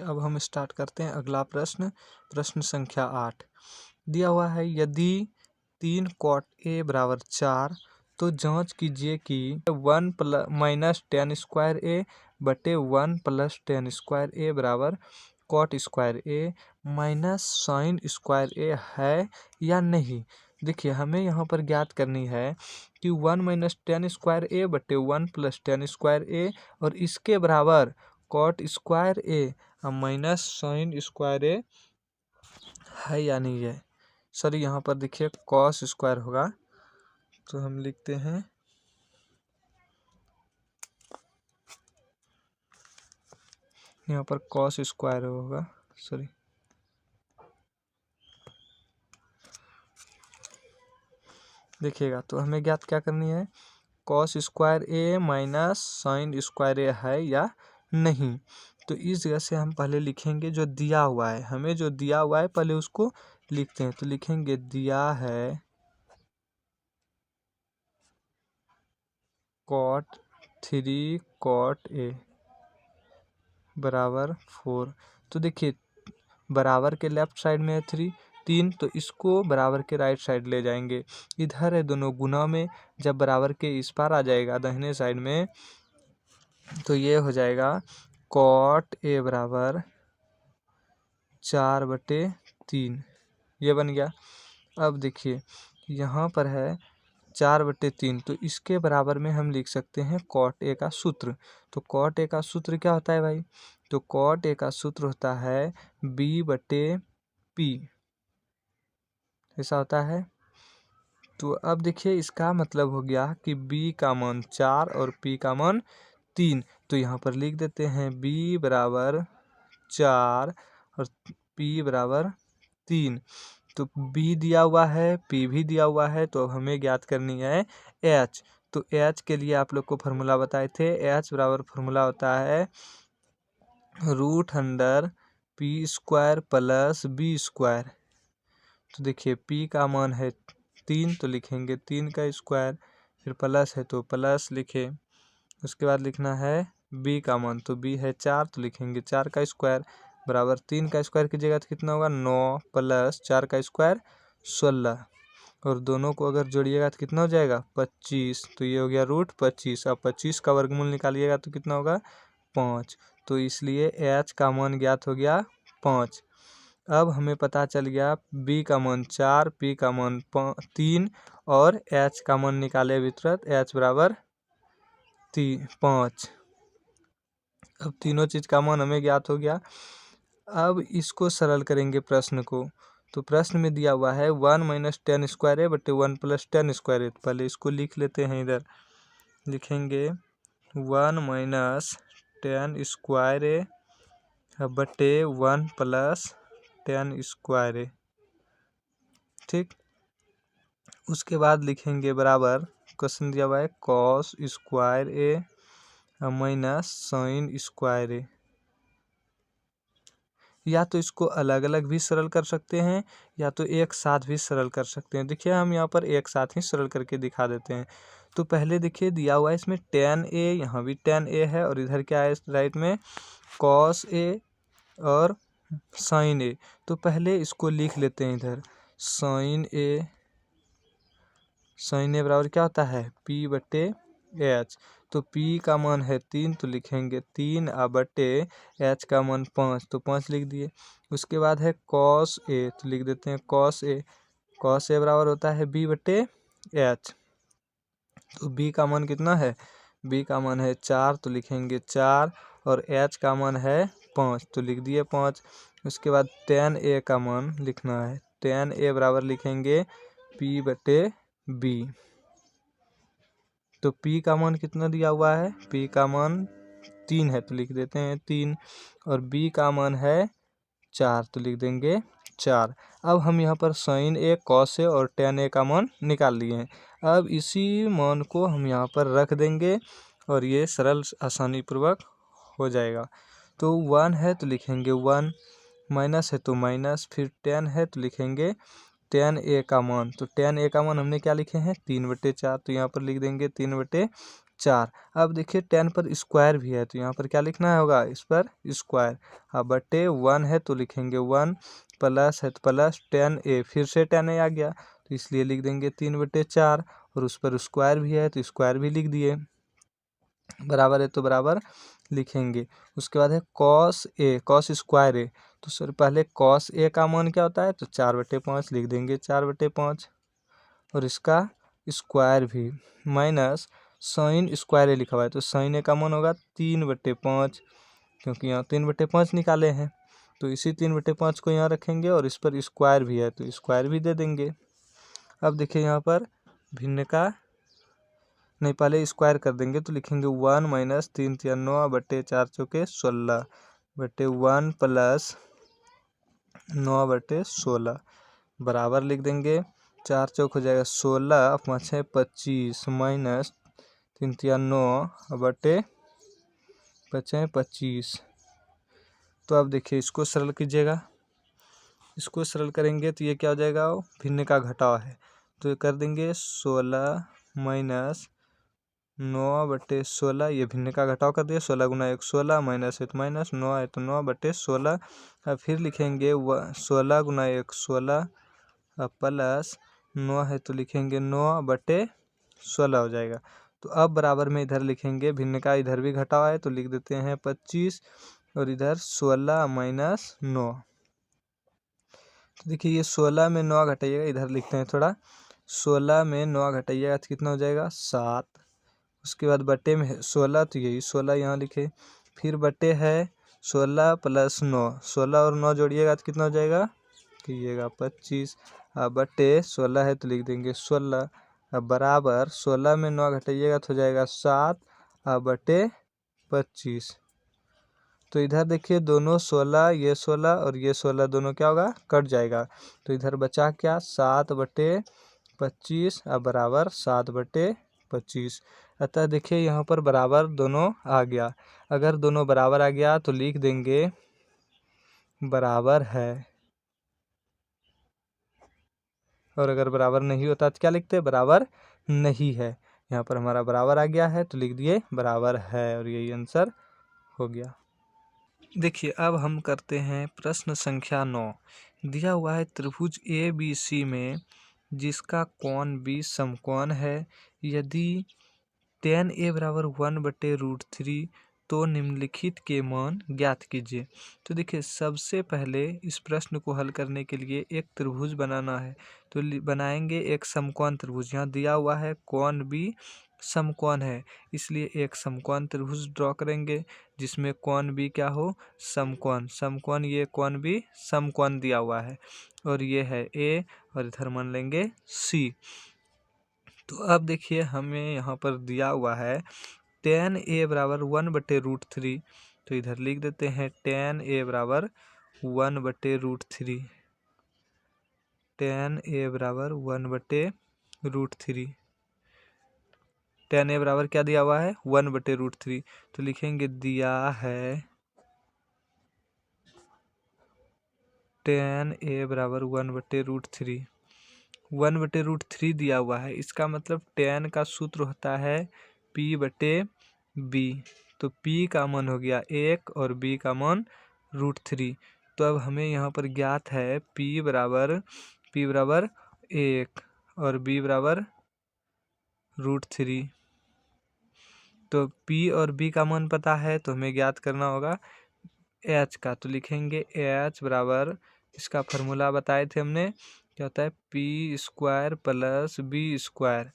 अब हम स्टार्ट करते हैं अगला प्रश्न। प्रश्न संख्या 8 दिया हुआ है, यदि 3 cot a बराबर 4 तो जांच कीजिए कि 1 माइनस टेन स्क्वायर ए बटे 1 प्लस टेन स्क्वायर ए बराबर कॉट स्क्वायर ए माइनस साइन स्क्वायर ए है या नहीं। देखिए हमें यहाँ पर ज्ञात करनी है कि 1 माइनस टेन स्क्वायर ए बटे 1 प्लस टेन स्क्वायर ए और इसके बराबर कॉट स्क्वायर ए माइनस साइन स्क्वायर ए है या नहीं है। सर यहाँ पर देखिए कॉस स्क्वायर होगा, तो हम लिखते हैं यहाँ पर कॉस स्क्वायर होगा, सॉरी देखिएगा। तो हमें ज्ञात क्या करनी है, कॉस स्क्वायर ए माइनस साइन स्क्वायर ए है या नहीं। तो इस जगह से हम पहले लिखेंगे जो दिया हुआ है, हमें जो दिया हुआ है पहले उसको लिखते हैं। तो लिखेंगे दिया है कॉट 3 कॉट ए बराबर 4। तो देखिए बराबर के लेफ्ट साइड में है 3, तो इसको बराबर के राइट साइड ले जाएंगे। इधर है दोनों गुना में, जब बराबर के इस पार आ जाएगा दाहिने साइड में तो ये हो जाएगा कॉट ए बराबर 4/3, ये बन गया। अब देखिए यहाँ पर है 4/3, तो इसके बराबर में हम लिख सकते हैं कॉट ए का सूत्र। तो कॉट ए का सूत्र क्या होता है भाई, तो कॉट ए का सूत्र होता है b/p, ऐसा होता है। तो अब देखिए इसका मतलब हो गया कि b का मान 4 और p का मान 3। तो यहाँ पर लिख देते हैं b बराबर 4 और p बराबर 3। तो b दिया हुआ है, p भी दिया हुआ है, तो हमें ज्ञात करनी है h। तो h के लिए आप लोग को फॉर्मूला बताए थे, h बराबर फॉर्मूला होता है √p² प्लस b²। तो देखिए p का मान है 3, तो लिखेंगे 3 का स्क्वायर, फिर प्लस है तो प्लस लिखे। उसके बाद लिखना है b का मान, तो b है 4, तो लिखेंगे 4 का स्क्वायर बराबर 3 का स्क्वायर की जगह तो कितना होगा 9 प्लस 4 का स्क्वायर 16, और दोनों को अगर जोड़िएगा तो कितना हो जाएगा 25। तो ये हो गया √25। अब 25 का वर्गमूल निकालिएगा तो कितना होगा 5। तो इसलिए h का मान ज्ञात हो गया 5। अब हमें पता चल गया b का मान 4, p का मान 3 और h का मान निकाले अभी तुरंत, h बराबर 5। अब तीनों चीज़ का मान हमें ज्ञात हो गया। अब इसको सरल करेंगे प्रश्न को। तो प्रश्न में दिया हुआ है 1 माइनस टेन स्क्वायर ए बटे 1 प्लस टेन स्क्वायर ए। पहले इसको लिख लेते हैं, इधर लिखेंगे 1 माइनस टेन स्क्वायर ए बटे 1 प्लस टेन स्क्वायर ए, ठीक। उसके बाद लिखेंगे बराबर, क्वेश्चन दिया हुआ है कॉस स्क्वायर ए माइनस साइन स्क्वायर ए। या तो इसको अलग अलग भी सरल कर सकते हैं या तो एक साथ भी सरल कर सकते हैं। देखिए हम यहाँ पर एक साथ ही सरल करके दिखा देते हैं। तो पहले देखिए दिया हुआ है इसमें tan a, यहाँ भी tan a है, और इधर क्या है राइट में cos a और sin a। तो पहले इसको लिख लेते हैं इधर sin a बराबर क्या होता है p/h। तो p का मान है 3, तो लिखेंगे 3 बटे h का मान 5, तो 5 लिख दिए। उसके बाद है cos a, तो लिख देते हैं cos a बराबर होता है b/h। तो b का मान कितना है, b का मान है 4, तो लिखेंगे 4 और h का मान है 5, तो लिख दिए 5। उसके बाद tan a का मान लिखना है, tan a बराबर लिखेंगे p/b। तो p का मान कितना दिया हुआ है, p का मान 3 है, तो लिख देते हैं 3, और b का मान है 4, तो लिख देंगे 4। अब हम यहाँ पर साइन ए, कॉस ए और टेन ए का मान निकाल लिए हैं। अब इसी मान को हम यहाँ पर रख देंगे और ये सरल आसानी पूर्वक हो जाएगा। तो 1 है तो लिखेंगे 1, माइनस है तो माइनस, फिर 10 है तो लिखेंगे tan a का मान। तो tan a का मान हमने क्या लिखे हैं 3/4, तो यहाँ पर लिख देंगे 3/4। 4। अब देखिए 10 पर स्क्वायर भी है तो यहाँ पर क्या लिखना होगा, इस पर स्क्वायर। अब बटे 1 है तो लिखेंगे 1, प्लस है तो प्लस 10a, फिर से 10a आ गया तो इसलिए लिख देंगे 3/4, और उस पर स्क्वायर भी है तो स्क्वायर भी लिख दिए, बराबर है तो बराबर लिखेंगे। उसके बाद है कॉस ए, कॉस स्क्वायर ए, तो सर पहले कॉस ए का मान क्या होता है, तो 4/5 लिख देंगे 4/5, और इसका स्क्वायर भी, माइनस साइन स्क्वायर ए लिखा हुआ है तो साइन ए का मान होगा 3/5, क्योंकि यहाँ 3/5 निकाले हैं तो इसी 3/5 को यहाँ रखेंगे, और इस पर स्क्वायर भी है तो स्क्वायर भी दे देंगे। अब देखिए यहाँ पर भिन्न का नहीं, पहले स्क्वायर कर देंगे तो लिखेंगे 1 माइनस 3×9/4 = 16/1 प्लस 9/16, बराबर लिख देंगे। 4 चौक हो जाएगा 16, 5 है 25, माइनस 3×9/5 है 25। तो अब देखिए इसको सरल कीजिएगा, इसको सरल करेंगे तो ये क्या हो जाएगा, भिन्न का घटाव है तो ये कर देंगे 16 माइनस 9/16, ये भिन्न का घटाव कर दिया, 16 × 1 16, माइनस है तो माइनस, 9 है तो 9/16। अब फिर लिखेंगे 16 × 1 16, अब प्लस 9 है तो लिखेंगे 9/16 हो जाएगा। तो अब बराबर में इधर लिखेंगे, भिन्न का इधर भी घटाव है तो लिख देते हैं 25, और इधर 16 माइनस 9। तो देखिए ये 16 में 9 घटाइएगा, इधर लिखते हैं थोड़ा, 16 में 9 घटाइएगा तो कितना हो जाएगा 7। उसके बाद बटे में है 16 तो यही 16 यहाँ लिखे, फिर बटे है 16 प्लस 9, 16 और 9 जोड़िएगा तो कितना हो जाएगा, कीजिएगा 25। अब बटे 16 है तो लिख देंगे 16, अब बराबर 16 में 9 घटाइएगा तो हो जाएगा 7, अब बटे 25। तो इधर देखिए दोनों 16, ये 16 और ये 16 दोनों क्या होगा, कट जाएगा, तो इधर बचा क्या 7/25, अब बराबर 7/25। अतः देखिए यहाँ पर बराबर दोनों आ गया। अगर दोनों बराबर आ गया तो लिख देंगे बराबर है, और अगर बराबर नहीं होता तो क्या लिखते, बराबर नहीं है। यहाँ पर हमारा बराबर आ गया है तो लिख दिए बराबर है, और यही आंसर हो गया। देखिए अब हम करते हैं प्रश्न संख्या 9। दिया हुआ है त्रिभुज ABC में जिसका कोण B समकोण है, यदि tan A बराबर 1/√3 तो निम्नलिखित के मान ज्ञात कीजिए। तो देखिए सबसे पहले इस प्रश्न को हल करने के लिए एक त्रिभुज बनाना है, तो बनाएंगे एक समकोण त्रिभुज। यहाँ दिया हुआ है कोण B समकोण है, इसलिए एक समकोण त्रिभुज ड्रॉ करेंगे जिसमें कोण B क्या हो, समकोण। समकोण ये कोण B समकोण दिया हुआ है, और ये है A, और इधर मान लेंगे C। तो अब देखिए हमें यहाँ पर दिया हुआ है tan A बराबर 1/√3, तो इधर लिख देते हैं tan A बराबर 1/√3, tan A बराबर 1/√3, tan A बराबर क्या दिया हुआ है 1/√3, तो लिखेंगे दिया है tan A बराबर 1/√3, 1/√3 दिया हुआ है, इसका मतलब tan का सूत्र होता है P/B, तो P का मान हो गया 1 और B का मान √3। तो अब हमें यहाँ पर ज्ञात है P बराबर 1 और B बराबर √3। तो P और B का मान पता है तो हमें ज्ञात करना होगा H का, तो लिखेंगे H बराबर, इसका फॉर्मूला बताए थे हमने, क्या होता है P² + B²,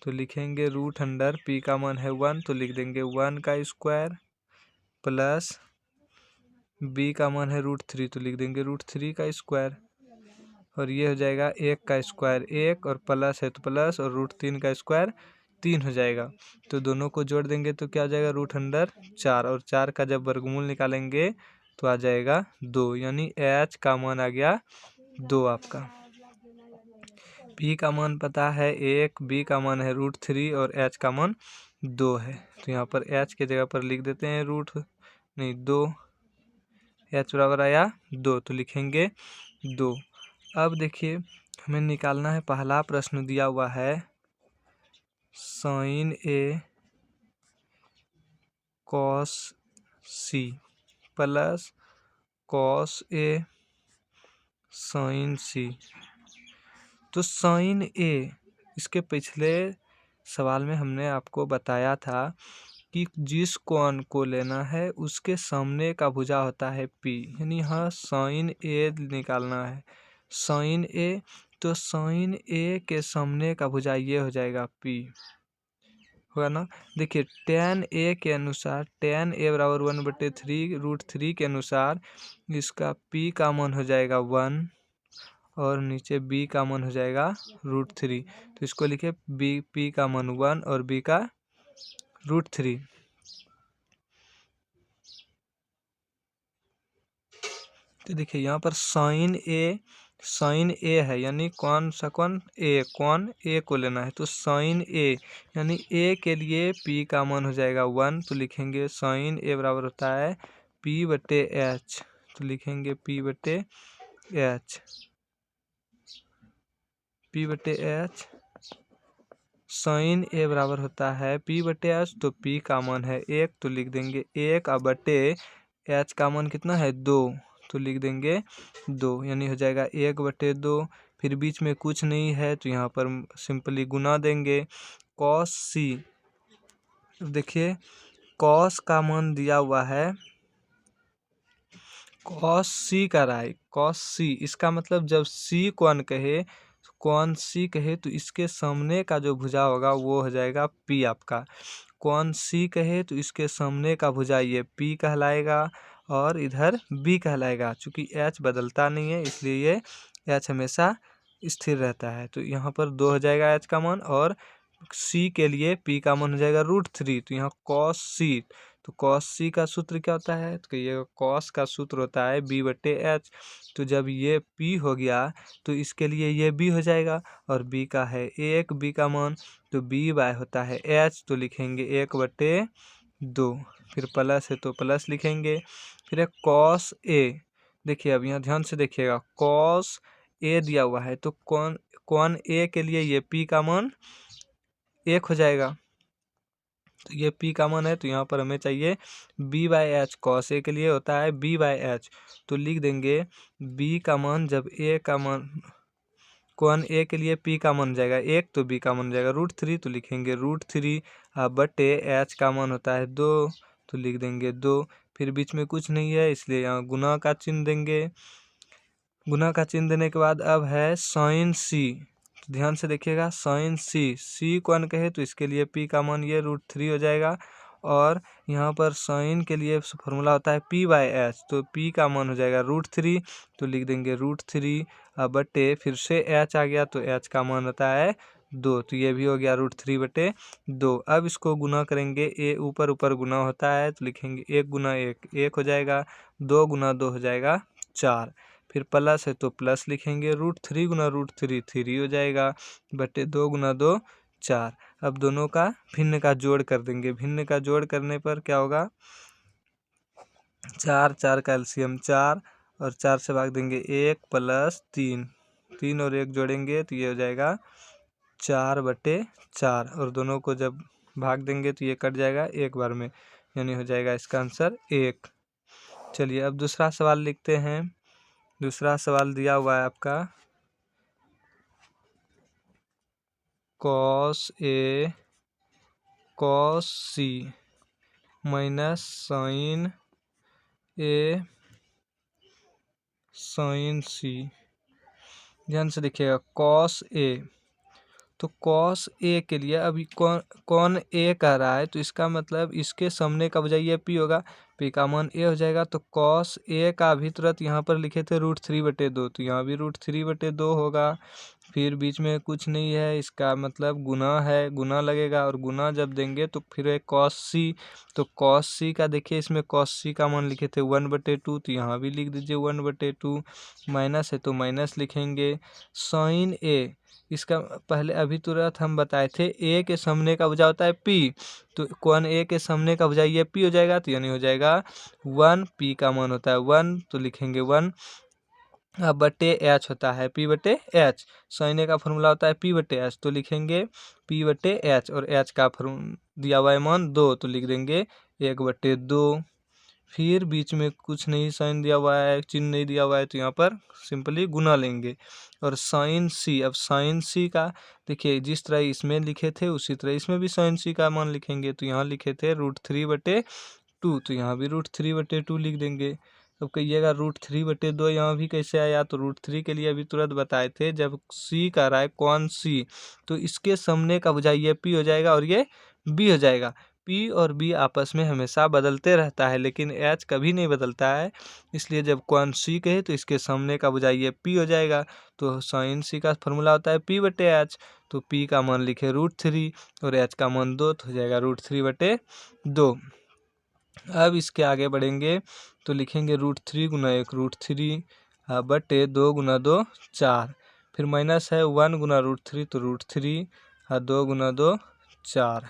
तो लिखेंगे √अंडर P का मान है 1 तो लिख देंगे 1 का स्क्वायर, प्लस B का मान है √3 तो लिख देंगे √3 का स्क्वायर, और ये हो जाएगा 1 का स्क्वायर 1, और प्लस है तो प्लस, और √3 का स्क्वायर 3 हो जाएगा। तो दोनों को जोड़ देंगे तो क्या हो जाएगा √4, और 4 का जब वर्गमूल निकालेंगे तो आ जाएगा 2, यानी H का मान आ गया 2 आपका। P का मान पता है 1, B का मान है √3 और H का मान 2 है, तो यहाँ पर H के जगह पर लिख देते हैं 2, H बराबर आया 2 तो लिखेंगे 2। अब देखिए हमें निकालना है, पहला प्रश्न दिया हुआ है sin A cos C plus cos A sine C. तो साइन ए, इसके पिछले सवाल में हमने आपको बताया था कि जिस कोण को लेना है उसके सामने का भुजा होता है पी, यानी यहाँ साइन ए निकालना है। साइन ए, तो साइन ए के सामने का भुजा ये हो जाएगा पी, होगा ना। देखिए tan ए के अनुसार tan ए बराबर 1/3 के अनुसार इसका p का मान हो जाएगा 1 और नीचे b का मान हो जाएगा √3। तो इसको लिखे p का मान 1 और b का √3। तो देखिए यहाँ पर साइन ए है, यानी कौन सा कौन ए को लेना है। तो साइन ए यानी ए के लिए p का मान हो जाएगा 1। तो लिखेंगे साइन ए बराबर होता है p/h। तो लिखेंगे p/h। साइन ए बराबर होता है p/h। तो p का मान है 1, तो लिख देंगे 1/h का मान कितना है 2, तो लिख देंगे 2, यानी हो जाएगा 1/2। फिर बीच में कुछ नहीं है तो यहाँ पर सिंपली गुना देंगे। कॉस सी, देखिए कॉस का मान दिया हुआ है, कॉस सी का रहा है, कॉस सी। इसका मतलब जब सी कौन सी कहे तो इसके सामने का जो भुजा होगा वो हो जाएगा पी आपका। कौन सी कहे तो इसके सामने का भुजा ये पी कहलाएगा और इधर बी कहलाएगा। चूंकि एच बदलता नहीं है इसलिए ये एच हमेशा स्थिर रहता है। तो यहाँ पर 2 हो जाएगा एच का मान, और सी के लिए पी का मान हो जाएगा √3। तो यहाँ कॉस सी, तो कॉस सी का सूत्र क्या होता है, तो ये कॉस का सूत्र होता है b/h। तो जब ये p हो गया तो इसके लिए ये b हो जाएगा, और b का है 1 b का मान, तो b/, होता है h। तो लिखेंगे 1/2। फिर प्लस है तो प्लस लिखेंगे। फिर एक कॉस ए, देखिए अब यहाँ ध्यान से देखिएगा, कॉस ए दिया हुआ है तो कौन ए के लिए ये p का मान 1 हो जाएगा। तो ये p का मान है, तो यहाँ पर हमें चाहिए b/h। कॉस ए के लिए होता है b/h। तो लिख देंगे b का मान, जब a का मान कौन a के लिए p का मान जाएगा 1, तो b का मान जाएगा √3। तो लिखेंगे √3 h का मान होता है 2, तो लिख देंगे 2। फिर बीच में कुछ नहीं है इसलिए यहाँ गुना का चिन्ह देंगे। गुना का चिन्ह देने के बाद अब है साइन सी। तो ध्यान से देखिएगा, साइन सी कौन कहे तो इसके लिए p का मान ये √3 हो जाएगा, और यहाँ पर साइन के लिए फॉर्मूला होता है p/h। तो p का मान हो जाएगा √3। तो लिख देंगे √3 फिर से h आ गया तो h का मान होता है 2, तो ये भी हो गया √3/2। अब इसको गुना करेंगे, ए ऊपर ऊपर गुना होता है तो लिखेंगे 1 गुना 1 1 हो जाएगा, 2 गुना 2 हो जाएगा 4। फिर प्लस है तो प्लस लिखेंगे, √3 गुना √3 3 हो जाएगा, बटे 2 गुना 2 4। अब दोनों का भिन्न का जोड़ कर देंगे। भिन्न का जोड़ करने पर क्या होगा, 4 4 का एलसीएम 4, और 4 से भाग देंगे 1 + 3, 3 और 1 जोड़ेंगे तो ये हो जाएगा 4/4, और दोनों को जब भाग देंगे तो ये कट जाएगा एक बार में, यानी हो जाएगा इसका आंसर 1। चलिए अब दूसरा सवाल लिखते हैं। दूसरा सवाल दिया हुआ है आपका, cos A cos C minus sign A sine सी। ध्यान से देखिएगा, कॉस ए, तो कॉस ए के लिए अभी कौन ए कह रहा है तो इसका मतलब इसके सामने का बजाय ये p होगा, p का मान a हो जाएगा। तो कॉस ए का भी तुरंत यहाँ पर लिखे थे √3/2, तो यहाँ भी √3/2 होगा। फिर बीच में कुछ नहीं है, इसका मतलब गुना है, गुना लगेगा, और गुना जब देंगे तो फिर एक कॉस सी। तो कॉस सी का देखिए, इसमें कॉस सी का मान लिखे थे 1/2, तो यहाँ भी लिख दीजिए 1/2। माइनस है तो माइनस लिखेंगे। साइन ए, इसका पहले अभी तुरंत हम बताए थे ए के सामने का भुजा होता है p, तो कौन ए के सामने का भुजा ये p हो जाएगा, तो यानी हो जाएगा 1, p का मान होता है 1, तो लिखेंगे 1 बटे h होता है p/h। साइन ए का फॉर्मूला होता है p/h, तो लिखेंगे p/h, और h का दिया हुआ है मान 2, तो लिख देंगे 1/2। फिर बीच में कुछ नहीं साइन दिया हुआ है, चिन्ह नहीं दिया हुआ है, तो यहाँ पर सिंपली गुना लेंगे। और साइन सी, अब साइन सी का देखिए जिस तरह इसमें लिखे थे उसी तरह इसमें भी साइन सी का मान लिखेंगे। तो यहाँ लिखे थे √3/2, तो यहाँ भी √3/2 लिख देंगे। अब कहिएगा √3/2 यहाँ भी कैसे आया, तो √3 के लिए अभी तुरंत बताए थे, जब सी का रहा है कौन सी, तो इसके सामने का बुझाइए ये पी हो जाएगा और ये बी हो जाएगा। पी और बी आपस में हमेशा बदलते रहता है, लेकिन एच कभी नहीं बदलता है, इसलिए जब कौन सी कहे तो इसके सामने का बुझाइए पी हो जाएगा। तो साइन सी का फॉर्मूला होता है P/H। तो पी का मान लिखे √3 और एच का मान 2, तो हो जाएगा √3/2। अब इसके आगे बढ़ेंगे तो लिखेंगे √3 गुना 1 √3/2 गुना 2 4। फिर माइनस है 1 गुना √3, तो √3 2 गुना 2 4।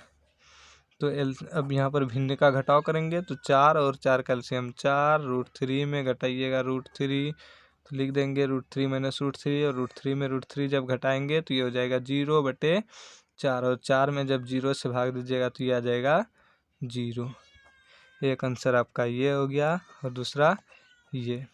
तो अब यहाँ पर भिन्न का घटाव करेंगे तो 4 और 4 कैल्शियम 4, √3 में घटाइएगा √3, तो लिख देंगे √3 माइनस √3, और √3 में √3 जब घटाएंगे तो ये हो जाएगा 0/4, और 4 में जब 0 से भाग दीजिएगा तो ये आ जाएगा 0। एक आंसर आपका ये हो गया और दूसरा ये।